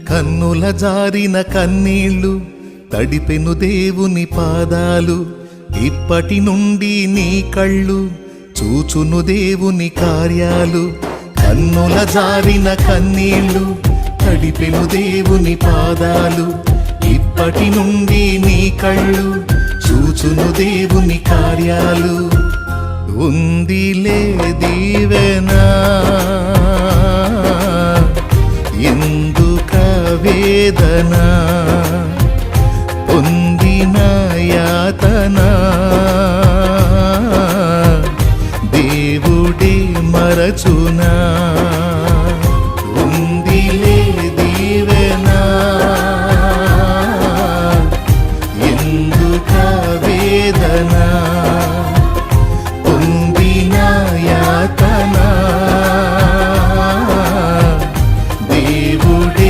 కన్నుల జారిన కన్నీళ్ళు తడిపెను దేవుని పాదాలు, ఇప్పటి నుండి నీ కళ్ళు చూచును దేవుని కార్యాలు. కన్నుల జారిన కన్నీళ్ళు తడిపెను దేవుని పాదాలు, ఇప్పటి నుండి నీ కళ్ళు చూచును దేవుని కార్యాలు. ఉందిలే దీవెనా ఎందుక వేదన, పొందిన యాతన దేవుడే మరచునా.